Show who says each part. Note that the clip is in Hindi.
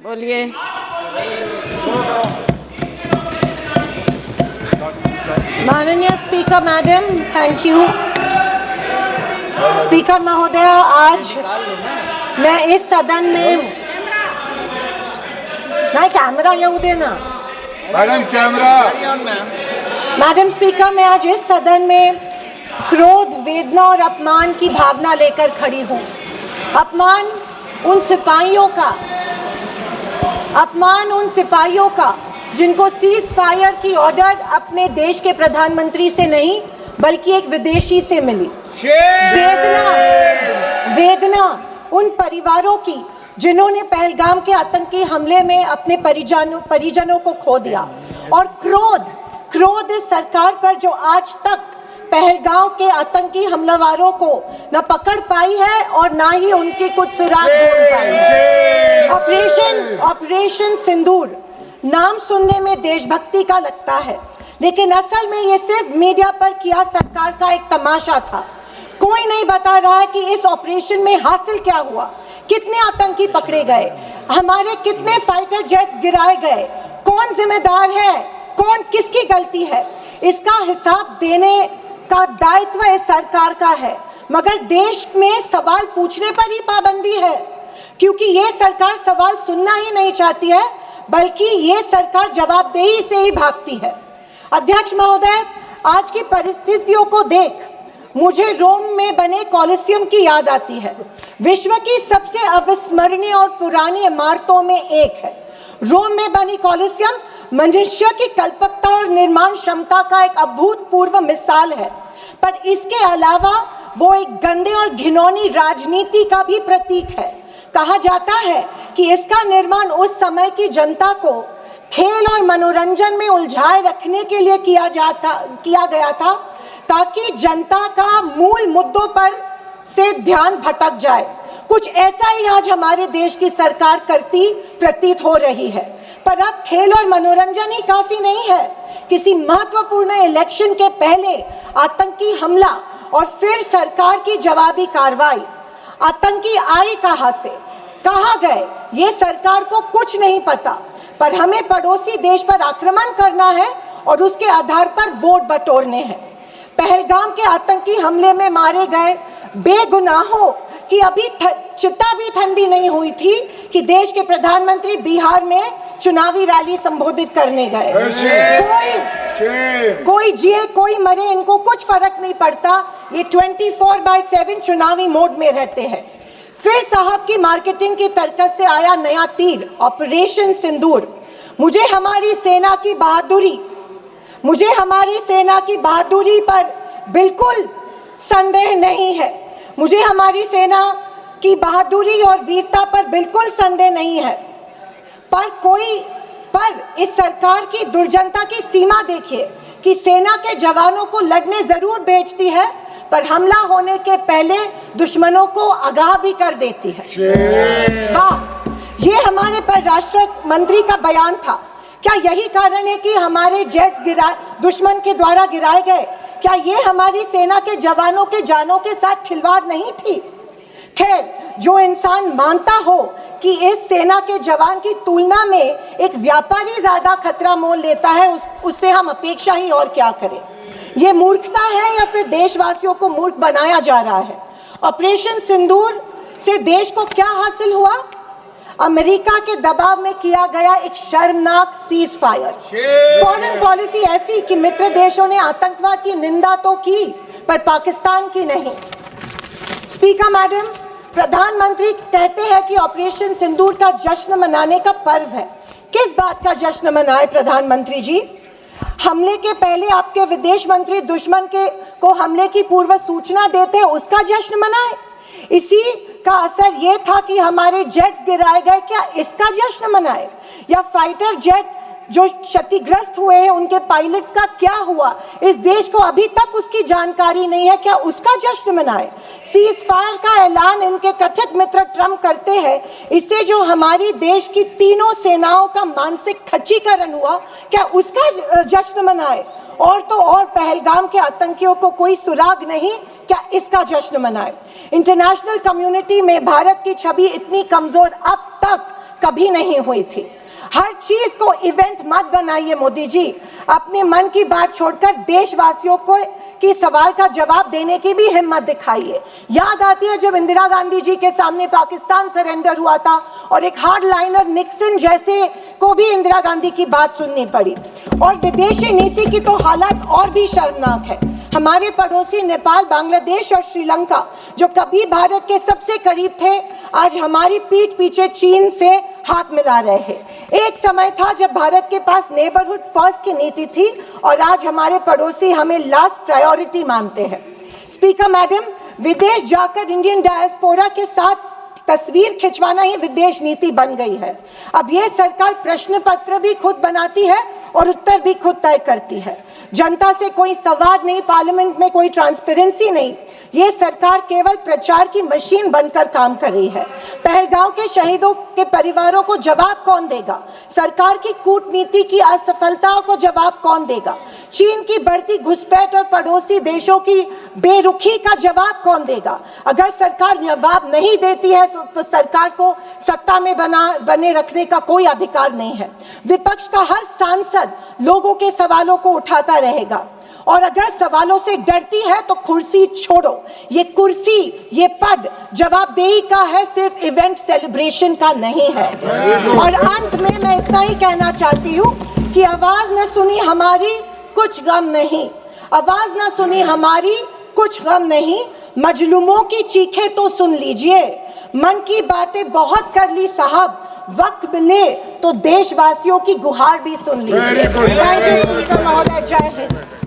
Speaker 1: बोलिए।
Speaker 2: माननीय speaker madam, thank you. Speaker महोदय, आज मैं इस सदन में नहीं कैमरा येऊ देना
Speaker 3: मैडम, कैमरा।
Speaker 2: मैडम स्पीकर, मैं आज इस सदन में क्रोध, वेदना और अपमान की भावना लेकर खड़ी हूँ। अपमान उन सिपाहियों का जिनको सीज फायर की ऑर्डर अपने देश के प्रधानमंत्री से नहीं बल्कि एक विदेशी से मिली। वेदना उन परिवारों की जिन्होंने पहलगाम के आतंकी हमले में अपने परिजनों को खो दिया। और क्रोध इस सरकार पर जो आज तक पहलगाम के आतंकी हमलावरों को न पकड़ पाई है और ना ही उनकी कुछ सुराग ढूंढ पाई है। ऑपरेशन सिंदूर नाम सुनने में देशभक्ति का लगता है, लेकिन असल में ये सिर्फ मीडिया पर किया सरकार का एक तमाशा था। कोई नहीं बता रहा है कि इस ऑपरेशन में हासिल क्या हुआ, कितने आतंकी पकड़े गए, हमारे कितने फाइटर जेट्स गिराए गए, कौन जिम्मेदार है, कौन किसकी गलती है। इसका हिसाब देने का दायित्व इस सरकार का है, मगर देश में सवाल पूछने पर ही पाबंदी है, क्योंकि ये सरकार सवाल सुनना ही नहीं चाहती है, बल्कि ये सरकार जवाबदेही से ही भागती है। अध्यक्ष महोदय, आज की परिस्थितियों को देख मुझे रोम में बने कॉलिसियम की याद आती है। विश्व की सबसे अविस्मरणीय और पुरानी इमारतों में एक है। रोम में बनी कॉलिसियम मनुष्य की कल्पकता और निर्माण क्षमता का एक अभूतपूर्व मिसाल है, पर इसके अलावा वो एक गंदे और घिनौनी राजनीति का भी प्रतीक है। कहा जाता है कि इसका निर्माण उस समय की जनता को खेल और मनोरंजन में उलझाए रखने के लिए किया गया था, ताकि जनता का मूल मुद्दों पर से ध्यान भटक जाए। कुछ ऐसा ही आज हमारे देश की सरकार करती प्रतीत हो रही है। पर अब खेल और मनोरंजन ही काफी नहीं है। किसी महत्वपूर्ण इलेक्शन के पहले आतंकी हमला और फिर सरकार की जवाबी कार्रवाई। आतंकी आए कहां से, कहां गए, ये सरकार को कुछ नहीं पता, पर हमें पड़ोसी देश पर आक्रमण करना है और उसके आधार पर वोट बटोरने हैं। पहलगाम के आतंकी हमले में मारे गए बेगुनाहों की अभी चिता भी ठंडी नहीं हुई थी कि देश के प्रधानमंत्री बिहार में चुनावी रैली संबोधित करने गए। कोई जिए कोई मरे, इनको कुछ फर्क नहीं पड़ता। ये 24/7 चुनावी मोड में रहते हैं। फिर साहब की मार्केटिंग की तरकस से आया नया तीर, ऑपरेशन सिंदूर। मुझे हमारी सेना की बहादुरी पर बिल्कुल संदेह नहीं है। मुझे हमारी सेना की बहादुरी और वीरता पर बिल्कुल संदेह नहीं है, पर इस सरकार की दुर्जनता की सीमा देखिए कि सेना के जवानों को लड़ने जरूर भेजती है, पर हमला होने के पहले दुश्मनों को आगाह भी कर देती है। वाह, ये हमारे परराष्ट्र मंत्री का बयान था। क्या यही कारण है कि हमारे जेट्स दुश्मन के द्वारा गिराए गए? क्या ये हमारी सेना के जवानों के जानों के साथ खिलवाड़ नहीं थी? खैर, जो इंसान मानता हो कि इस सेना के जवान की तुलना में एक व्यापारी ज्यादा खतरा मोल लेता है, उससे हम अपेक्षा ही और क्या करें। ये मूर्खता है या फिर देशवासियों को मूर्ख बनाया जा रहा है? ऑपरेशन सिंदूर से देश को क्या हासिल हुआ? अमेरिका के दबाव में किया गया एक शर्मनाक सीज फायर। फॉरेन पॉलिसी ऐसी कि मित्र देशों ने आतंकवाद की निंदा तो की, पर पाकिस्तान की नहीं। स्पीकर मैडम, प्रधानमंत्री कहते हैं कि ऑपरेशन सिंदूर का जश्न मनाने का पर्व है। किस बात का जश्न मनाए प्रधानमंत्री जी? हमले के पहले आपके विदेश मंत्री दुश्मन को हमले की पूर्व सूचना देते, उसका जश्न मनाए? इसी का असर ये था कि हमारे जेट्स गिराए गए, क्या इसका जश्न मनाए? या फाइटर जेट जो क्षतिग्रस्त हुए हैं उनके पायलट्स का क्या हुआ? इस देश को अभी तक उसकी जानकारी नहीं है, क्या उसका जश्न मनाए? सीज फायर का ऐलान इनके कथित मित्र ट्रंप करते हैं, इससे जो हमारी देश की तीनों सेनाओं का मानसिक खच्चीकरण हुआ, क्या उसका जश्न मनाए? और तो और पहलगाम के आतंकियों को कोई सुराग नहीं, क्या इसका जश्न मनाए? इंटरनेशनल कम्युनिटी में भारत की छवि इतनी कमजोर अब तक कभी नहीं हुई थी। हर चीज को इवेंट मत बनाइए मोदी जी, अपने मन की बात छोड़कर देशवासियों को की सवाल का जवाब देने की भी हिम्मत दिखाइए। याद आती है जब इंदिरा गांधी जी के सामने पाकिस्तान सरेंडर हुआ था और एक हार्ड लाइनर निक्सन जैसे को भी इंदिरा गांधी की बात सुननी पड़ी। और विदेशी नीति की तो हालत और भी शर्मनाक है। हमारे पड़ोसी नेपाल, बांग्लादेश और श्रीलंका जो कभी भारत के सबसे करीब थे, आज हमारी पीठ पीछे चीन से हाथ मिला रहे हैं। एक समय था जब भारत के पास नेबरहुड फर्स्ट की नीति थी और आज हमारे पड़ोसी हमें लास्ट प्रायोरिटी मानते हैं। स्पीकर मैडम, विदेश जाकर इंडियन डायस्पोरा के साथ तस्वीर खिंचवाना ही विदेश नीति बन गई है। अब ये सरकार प्रश्न पत्र भी खुद बनाती है और उत्तर भी खुद तय करती है। जनता से कोई संवाद नहीं, पार्लियामेंट में कोई ट्रांसपेरेंसी नहीं। ये सरकार केवल प्रचार की मशीन बनकर काम कर रही है। पहलगांव के शहीदों के परिवारों को जवाब कौन देगा? सरकार की कूटनीति की असफलताओं को जवाब कौन देगा? चीन की बढ़ती घुसपैठ और पड़ोसी देशों की बेरुखी का जवाब कौन देगा? अगर सरकार जवाब नहीं देती है तो सरकार को सत्ता में बने रखने का कोई अधिकार नहीं है। विपक्ष का हर सांसद लोगों के सवालों को उठाता रहेगा और अगर सवालों से डरती है तो कुर्सी छोड़ो। ये कुर्सी, ये पद जवाबदेही का है, सिर्फ इवेंट सेलिब्रेशन का नहीं है। और अंत में मैं इतना ही कहना चाहती हूँ कि आवाज न सुनी हमारी, कुछ गम नहीं। आवाज न सुनी हमारी, कुछ गम नहीं। मजलूमों की चीखें तो सुन लीजिए। मन की बातें बहुत कर ली साहब, वक्त मिले तो देशवासियों की गुहार भी सुन लीजिए। थैंक यू महोदय, जय हिंद।